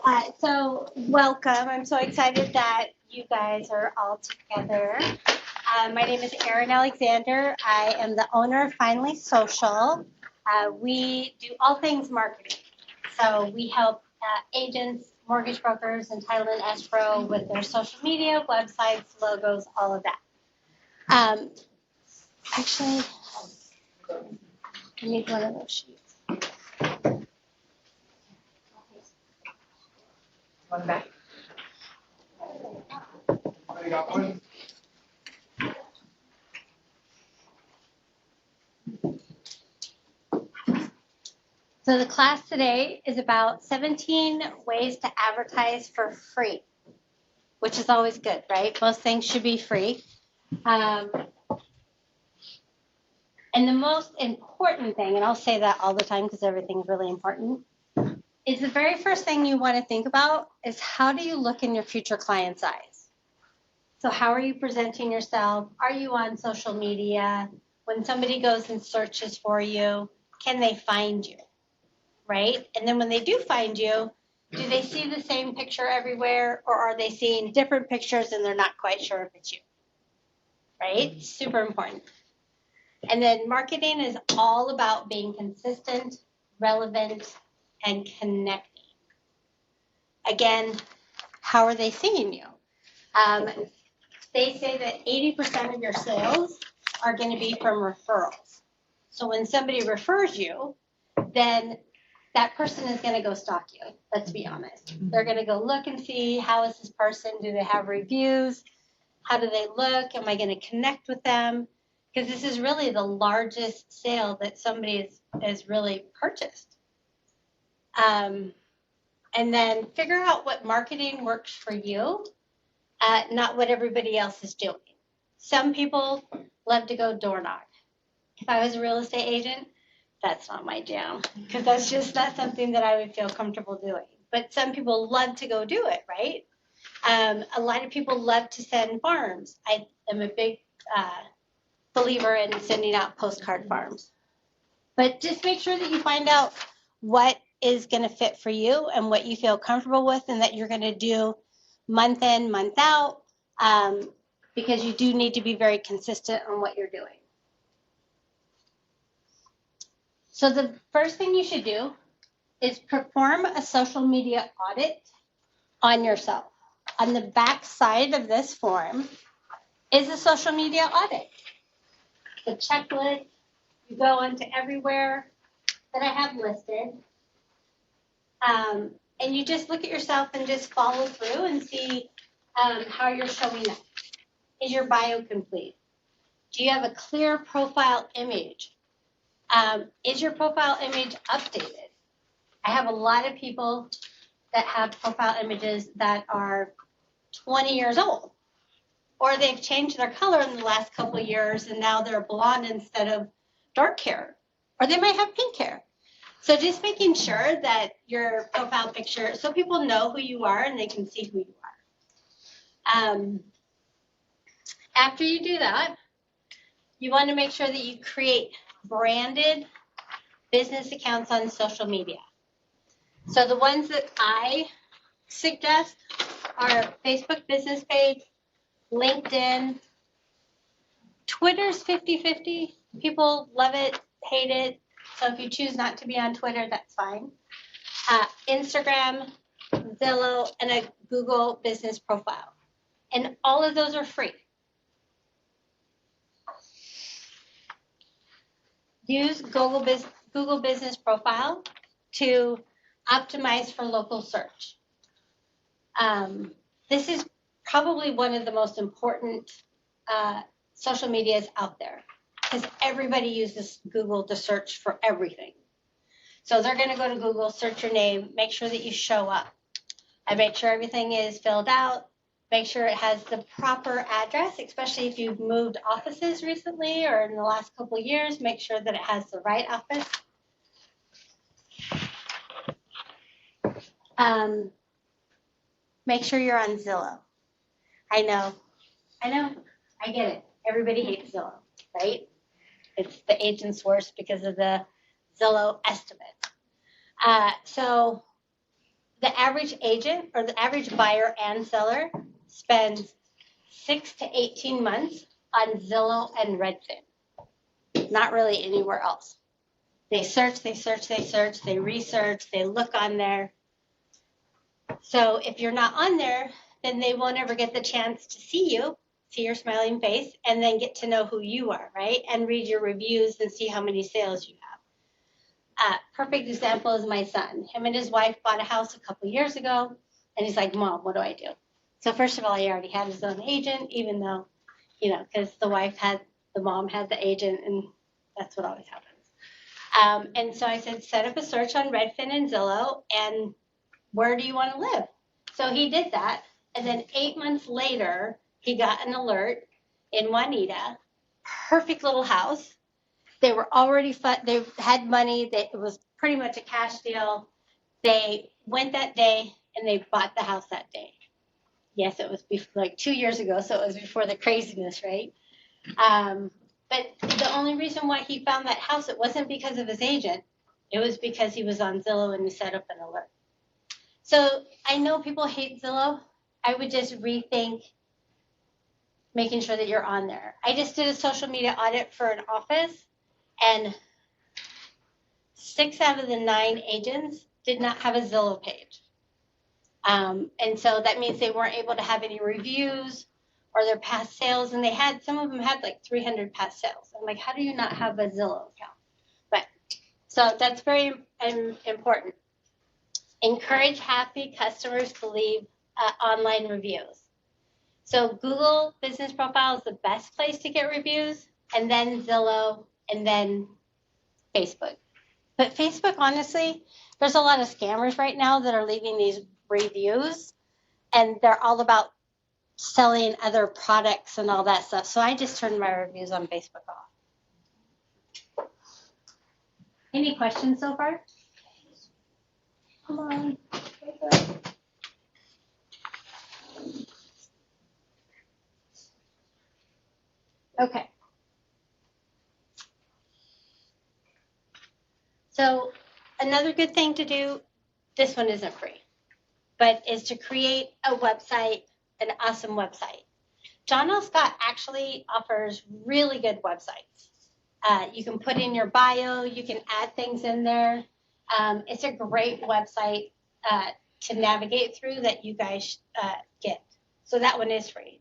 So welcome. I'm so excited that you guys are all together. My name is Erin Alexandar. I am the owner of Finally Social. We do all things marketing. So we help agents, mortgage brokers, and title and escrow with their social media, websites, logos, all of that. Actually, I need one of those sheets. One back. You got one? So the class today is about 17 ways to advertise for free, which is always good, right? Most things should be free. And the most important thing, and I'll say that all the time because everything's really important, is the very first thing you want to think about is how do you look in your future client's eyes? So how are you presenting yourself? Are you on social media? When somebody goes and searches for you, can they find you? Right? And then when they do find you, do they see the same picture everywhere, or are they seeing different pictures and they're not quite sure if it's you? Right? Super important. And then marketing is all about being consistent, relevant, and connecting. Again, how are they seeing you? They say that 80% of your sales are going to be from referrals. So when somebody refers you, then that person is going to go stalk you. Let's be honest. They're going to go look and see, how is this person? Do they have reviews? How do they look? Am I going to connect with them? Because this is really the largest sale that somebody has really purchased. And then figure out what marketing works for you, not what everybody else is doing. Some people love to go door knock. If I was a real estate agent, that's not my jam, because that's just not something that I would feel comfortable doing. But some people love to go do it, right? A lot of people love to send farms. I am a big believer in sending out postcard farms. But just make sure that you find out what is going to fit for you and what you feel comfortable with and that you're going to do month in, month out, because you do need to be very consistent on what you're doing. So the first thing you should do is perform a social media audit on yourself. On the back side of this form is a social media audit. The checklist, you go into everywhere that I have listed, and you just look at yourself and just follow through and see how you're showing up. Is your bio complete? Do you have a clear profile image? Is your profile image updated? I have a lot of people that have profile images that are 20 years old, or they've changed their color in the last couple of years and now they're blonde instead of dark hair, or they might have pink hair. So just making sure that your profile picture, so people know who you are and they can see who you are. After you do that, you want to make sure that you create branded business accounts on social media. So the ones that I suggest are Facebook business page, LinkedIn. Twitter's 50-50. People love it, hate it. So if you choose not to be on Twitter, that's fine. Instagram, Zillow, and a Google business profile. And all of those are free. Use Google Business Profile to optimize for local search. This is probably one of the most important social medias out there, because everybody uses Google to search for everything. So they're going to go to Google, search your name, make sure that you show up. I make sure everything is filled out. Make sure it has the proper address, especially if you've moved offices recently or in the last couple of years. Make sure that it has the right office. Make sure you're on Zillow. I know, I get it. Everybody hates Zillow, right? It's the agent's worst because of the Zillow estimate. So the average agent or the average buyer and seller spends 6 to 18 months on Zillow and Redfin. Not really anywhere else. They search, they research, they look on there. So if you're not on there, then they won't ever get the chance to see you, see your smiling face, and then get to know who you are, right? And read your reviews and see how many sales you have. Perfect example is my son. Him and his wife bought a house a couple years ago, and he's like, Mom, what do I do? So first of all, he already had his own agent, even though, because the mom had the agent, and that's what always happens. And so I said, set up a search on Redfin and Zillow, and where do you want to live? So he did that, and then 8 months later, he got an alert in Juanita, perfect little house. They were already they had money. It was pretty much a cash deal. They went that day, and they bought the house that day. Yes, it was like 2 years ago, so it was before the craziness, right? But the only reason why he found that house, it wasn't because of his agent. It was because he was on Zillow and he set up an alert. So I know people hate Zillow. I would just rethink making sure that you're on there. I just did a social media audit for an office, and 6 out of the 9 agents did not have a Zillow page. And so that means they weren't able to have any reviews or their past sales. And some of them had like 300 past sales. I'm like, how do you not have a Zillow account? But so that's very important. Encourage happy customers to leave online reviews. So Google Business Profile is the best place to get reviews, and then Zillow, and then Facebook. But Facebook, honestly, there's a lot of scammers right now that are leaving these reviews, and they're all about selling other products and all that stuff. So I just turned my reviews on Facebook off. Any questions so far? Come on. Okay. So another good thing to do, this one isn't free, but is to create a website, an awesome website. John L. Scott actually offers really good websites. You can put in your bio, you can add things in there. It's a great website to navigate through that you guys get. So that one is free.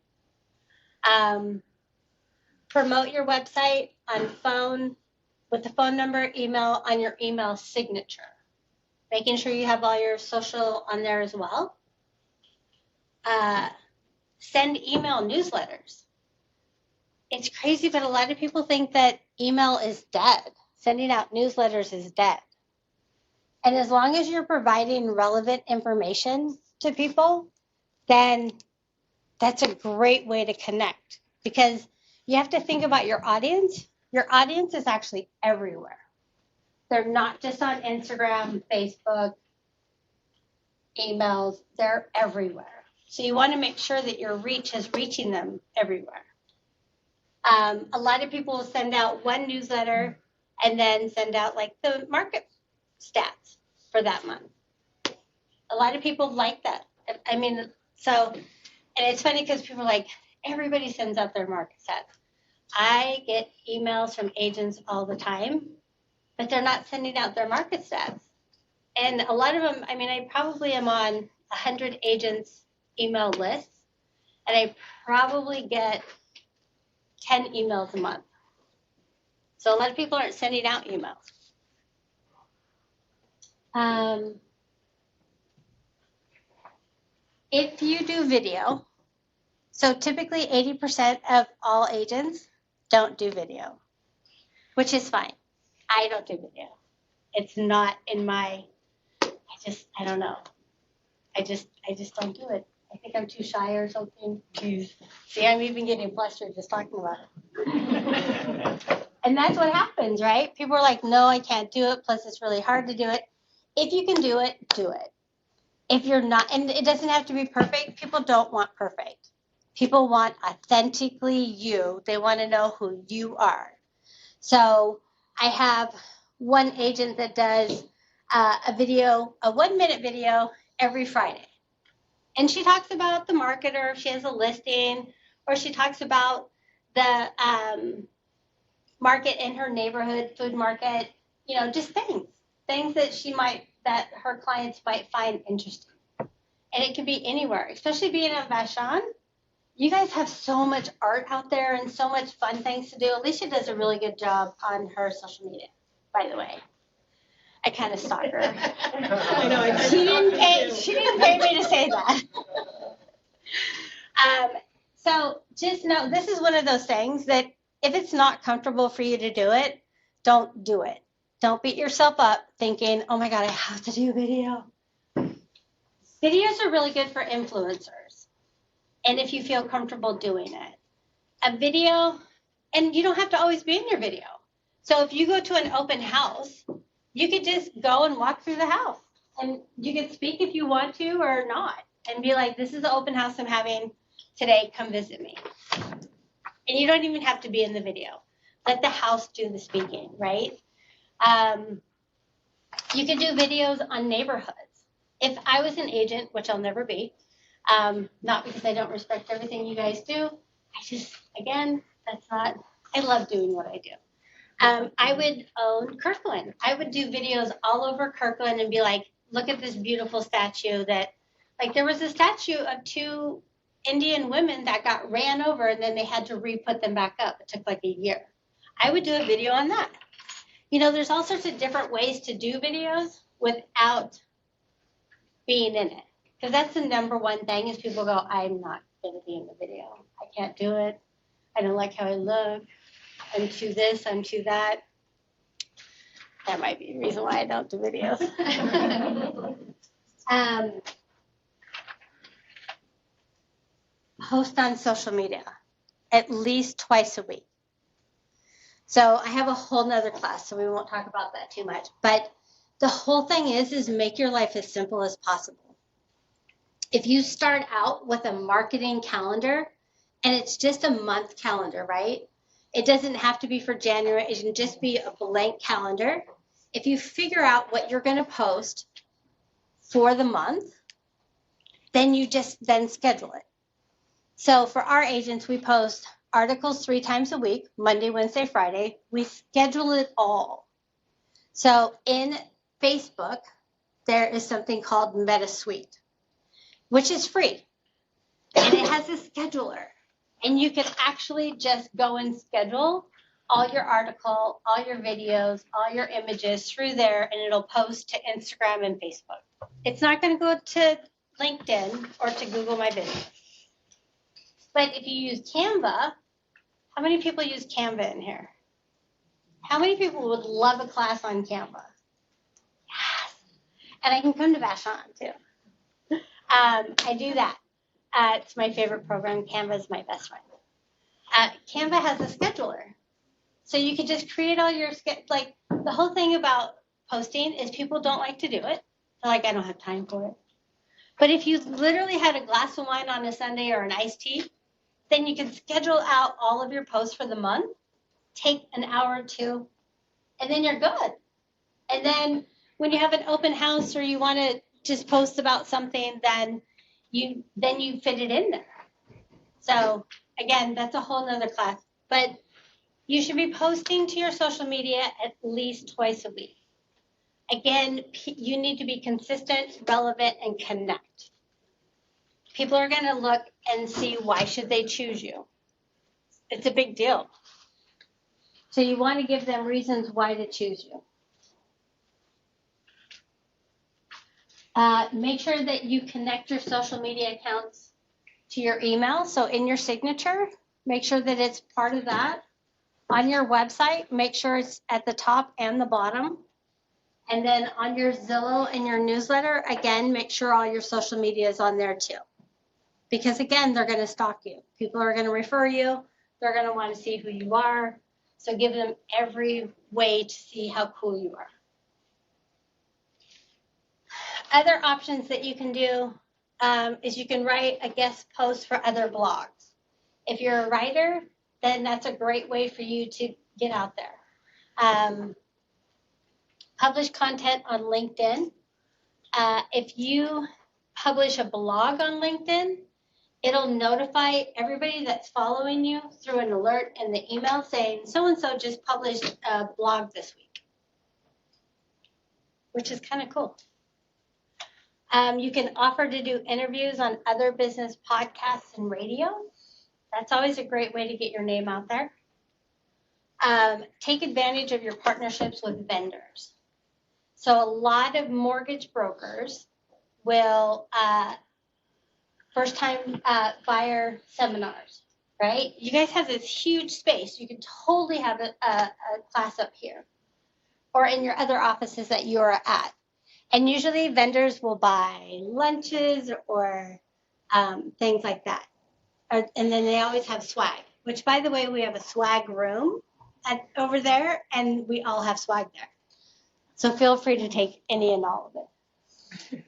Promote your website on phone with the phone number, email, on your email signature. Making sure you have all your social on there as well. Send email newsletters. It's crazy, but a lot of people think that email is dead. Sending out newsletters is dead. And as long as you're providing relevant information to people, then that's a great way to connect, because you have to think about your audience. Your audience is actually everywhere. They're not just on Instagram, Facebook, emails. They're everywhere. So you want to make sure that your reach is reaching them everywhere. A lot of people will send out one newsletter and then send out like the market stats for that month. A lot of people like that. I mean, and it's funny because people are like, everybody sends out their market stats. I get emails from agents all the time, but they're not sending out their market stats. And a lot of them, I probably am on 100 agents' email lists, and I probably get 10 emails a month. So a lot of people aren't sending out emails. If you do video, so typically 80% of all agents don't do video, which is fine. I don't do video. It's not in my, I don't know. I just don't do it. I think I'm too shy or something. Jeez. See, I'm even getting flustered just talking about it. And that's what happens, right? People are like, no, I can't do it. Plus, it's really hard to do it. If you can do it, do it. If you're not, and it doesn't have to be perfect. People don't want perfect. People want authentically you. They want to know who you are. So I have one agent that does a 1-minute video every Friday. And she talks about the marketer, if she has a listing, or she talks about the market in her neighborhood, food market, just things that her clients might find interesting. And it can be anywhere, especially being at Vashon. You guys have so much art out there and so much fun things to do. Alicia does a really good job on her social media, by the way. I kind of stalk her. I know. She didn't pay me to say that. So just know this is one of those things that if it's not comfortable for you to do it, don't do it. Don't beat yourself up thinking, oh my God, I have to do video. Videos are really good for influencers. And if you feel comfortable doing it. A video, and you don't have to always be in your video. So if you go to an open house, you could just go and walk through the house. And you can speak if you want to or not. And be like, this is the open house I'm having today, come visit me. And you don't even have to be in the video. Let the house do the speaking, right? You can do videos on neighborhoods. If I was an agent, which I'll never be, not because I don't respect everything you guys do, I love doing what I do. I would own Kirkland. I would do videos all over Kirkland and be like, look at this beautiful statue there was a statue of 2 Indian women that got ran over and then they had to re-put them back up. It took like a year. I would do a video on that. There's all sorts of different ways to do videos without being in it. Because that's the number one thing is people go, I'm not going to be in the video. I can't do it. I don't like how I look. I'm too this, I'm too that. That might be the reason why I don't do videos. Post on social media at least twice a week. So I have a whole nother class, so we won't talk about that too much. But the whole thing is make your life as simple as possible. If you start out with a marketing calendar, and it's just a month calendar, right? It doesn't have to be for January. It can just be a blank calendar. If you figure out what you're going to post for the month, then you just schedule it. So for our agents, we post articles 3 times a week, Monday, Wednesday, Friday. We schedule it all. So in Facebook, there is something called MetaSuite, which is free. And it has a scheduler. And you can actually just go and schedule all your article, all your videos, all your images through there, and it'll post to Instagram and Facebook. It's not going to go to LinkedIn or to Google My Business. But if you use Canva, how many people use Canva in here? How many people would love a class on Canva? Yes. And I can come to Vashon, too. I do that. It's my favorite program. Canva is my best friend. Canva has a scheduler. So you can just create all your, the whole thing about posting is people don't like to do it. They're like, I don't have time for it. But if you literally had a glass of wine on a Sunday or an iced tea, then you can schedule out all of your posts for the month, take an hour or 2, and then you're good. And then when you have an open house or you want to just post about something, then you fit it in there. So again, that's a whole nother class. But you should be posting to your social media at least twice a week. Again, you need to be consistent, relevant, and connect. People are going to look and see why should they choose you. It's a big deal. So you want to give them reasons why to choose you. Make sure that you connect your social media accounts to your email. So in your signature, make sure that it's part of that. On your website, make sure it's at the top and the bottom. And then on your Zillow and your newsletter, again, make sure all your social media is on there too. Because again, they're going to stalk you. People are going to refer you. They're going to want to see who you are. So give them every way to see how cool you are. Other options that you can do is you can write a guest post for other blogs. If you're a writer, then that's a great way for you to get out there. Publish content on LinkedIn. If you publish a blog on LinkedIn, it'll notify everybody that's following you through an alert in the email saying so-and-so just published a blog this week, which is kind of cool. You can offer to do interviews on other business podcasts and radio. That's always a great way to get your name out there. Take advantage of your partnerships with vendors. So a lot of mortgage brokers will first-time buyer seminars, right? You guys have this huge space. You could totally have a class up here or in your other offices that you're at. And usually vendors will buy lunches or things like that. And then they always have swag, which, by the way, we have a swag room over there, and we all have swag there. So feel free to take any and all of it.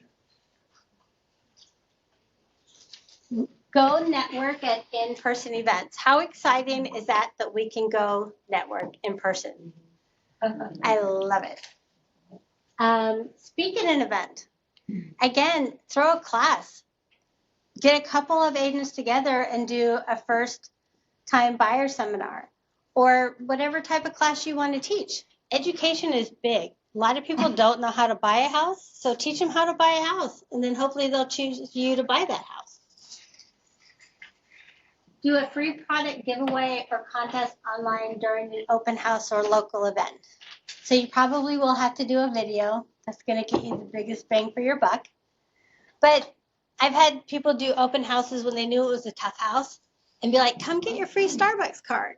Go network at in-person events. How exciting is that we can go network in person? I love it. Speak at an event. Again, throw a class. Get a couple of agents together and do a first-time buyer seminar or whatever type of class you want to teach. Education is big. A lot of people don't know how to buy a house, so teach them how to buy a house, and then hopefully they'll choose you to buy that house. Do a free product giveaway or contest online during an open house or local event. So you probably will have to do a video. That's going to get you the biggest bang for your buck. But I've had people do open houses when they knew it was a tough house and be like, come get your free Starbucks card,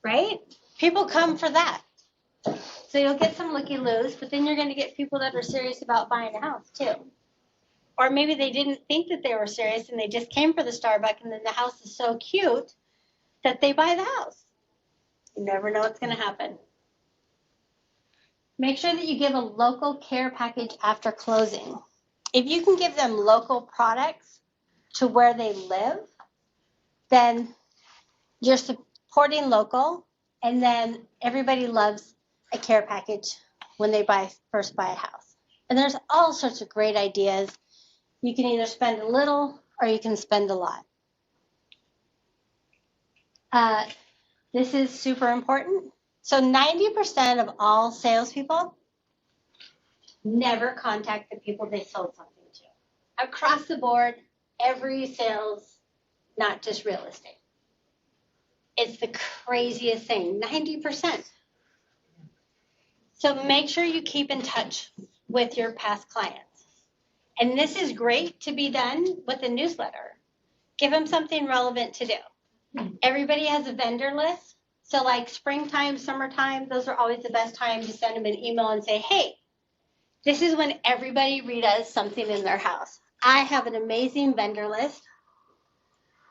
right? People come for that. So you'll get some looky-loos, but then you're going to get people that are serious about buying a house too. Or maybe they didn't think that they were serious and they just came for the Starbucks and then the house is so cute that they buy the house. You never know what's going to happen. Make sure that you give a local care package after closing. If you can give them local products to where they live, then you're supporting local, and then everybody loves a care package when they first buy a house. And there's all sorts of great ideas. You can either spend a little or you can spend a lot. This is super important. So 90% of all salespeople never contact the people they sold something to. Across the board, every sales, not just real estate. It's the craziest thing, 90%. So make sure you keep in touch with your past clients. And this is great to be done with a newsletter. Give them something relevant to do. Everybody has a vendor list. So like springtime, summertime, those are always the best time to send them an email and say, hey, this is when everybody redoes something in their house. I have an amazing vendor list,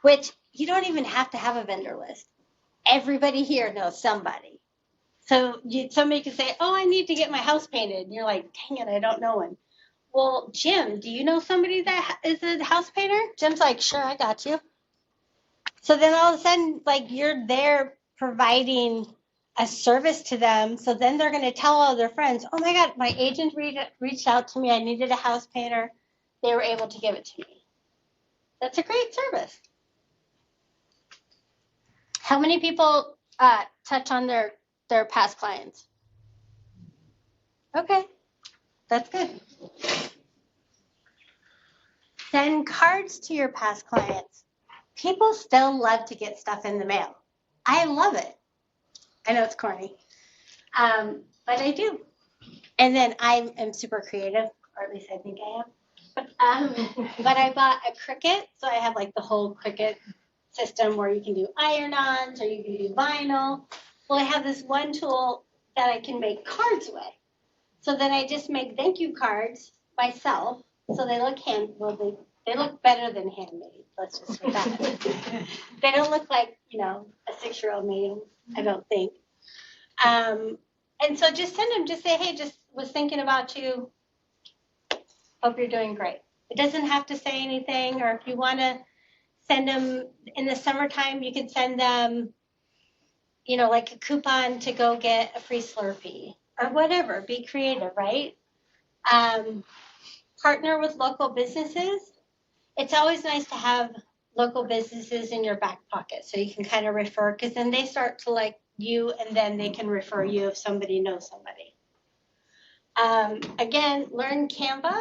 which you don't even have to have a vendor list. Everybody here knows somebody. So somebody can say, oh, I need to get my house painted. And you're like, dang it, I don't know one. Well, Jim, do you know somebody that is a house painter? Jim's like, sure, I got you. So then all of a sudden, like, you're there providing a service to them. So then they're going to tell all their friends, oh my God, my agent reached out to me. I needed a house painter. They were able to give it to me. That's a great service. How many people touch on their past clients? Okay, that's good. Send cards to your past clients. People still love to get stuff in the mail. I love it. I know it's corny, but I do. And then I am super creative, or at least I think I am. But I bought a Cricut, so I have like the whole Cricut system where you can do iron-ons or you can do vinyl. Well, I have this one tool that I can make cards with. So then I just make thank you cards myself. So they look they look better than handmade. Let's just say that. They don't look like, a 6-year-old made them, I don't think. And so just send them, just say, hey, just was thinking about you. Hope you're doing great. It doesn't have to say anything, or if you want to send them in the summertime, you can send them, like a coupon to go get a free Slurpee or whatever. Be creative, right? partner with local businesses, it's always nice to have local businesses in your back pocket so you can kind of refer, because then they start to like you and then they can refer you if somebody knows somebody. Again, learn Canva.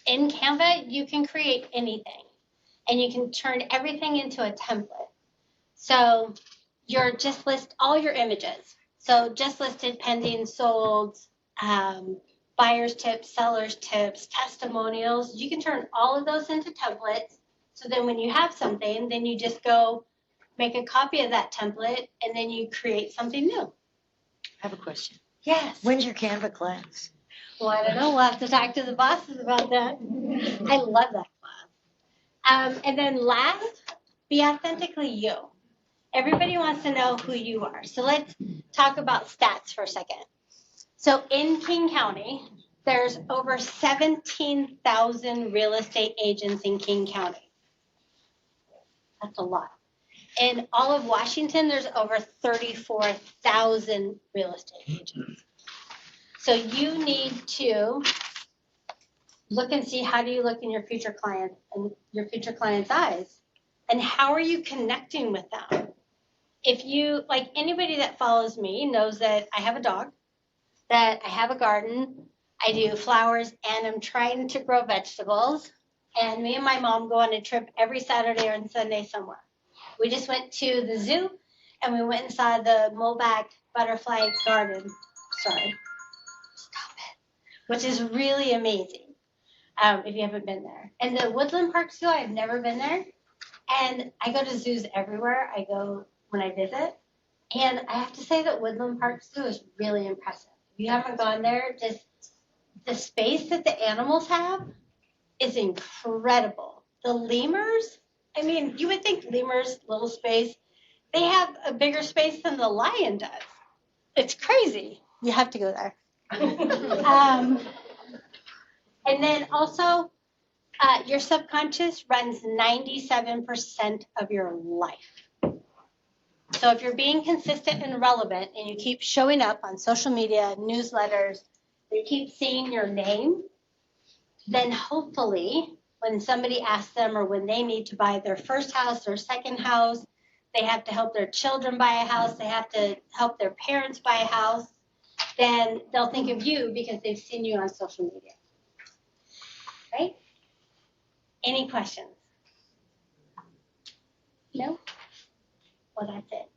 In Canva, you can create anything and you can turn everything into a template. So you're just list all your images. So just listed, pending, sold, buyer's tips, seller's tips, testimonials. You can turn all of those into templates. So then when you have something, then you just go make a copy of that template and then you create something new. I have a question. Yes. When's your Canva class? Well, I don't know. We'll have to talk to the bosses about that. I love that class. And then last, be authentically you. Everybody wants to know who you are. So let's talk about stats for a second. So in King County, there's over 17,000 real estate agents in King County. That's a lot. In all of Washington, there's over 34,000 real estate agents. So you need to look and see, how do you look in your future client and your future client's eyes? And how are you connecting with them? If you, like anybody that follows me knows that I have a dog, that I have a garden, I do flowers, and I'm trying to grow vegetables. And me and my mom go on a trip every Saturday or Sunday somewhere. We just went to the zoo and we went and saw the Mulback butterfly garden. Sorry. Stop it. Which is really amazing if you haven't been there. And the Woodland Park Zoo, I've never been there. And I go to zoos everywhere I go when I visit. And I have to say that Woodland Park Zoo is really impressive. If you haven't gone there, just the space that the animals have is incredible. The lemurs, I mean, you would think lemurs, little space, they have a bigger space than the lion does. It's crazy. You have to go there. And then also, your subconscious runs 97% of your life. So if you're being consistent and relevant and you keep showing up on social media, newsletters, they keep seeing your name, then hopefully when somebody asks them or when they need to buy their first house or second house, they have to help their children buy a house, they have to help their parents buy a house, then they'll think of you because they've seen you on social media. Right? Any questions? No? Well, that's it.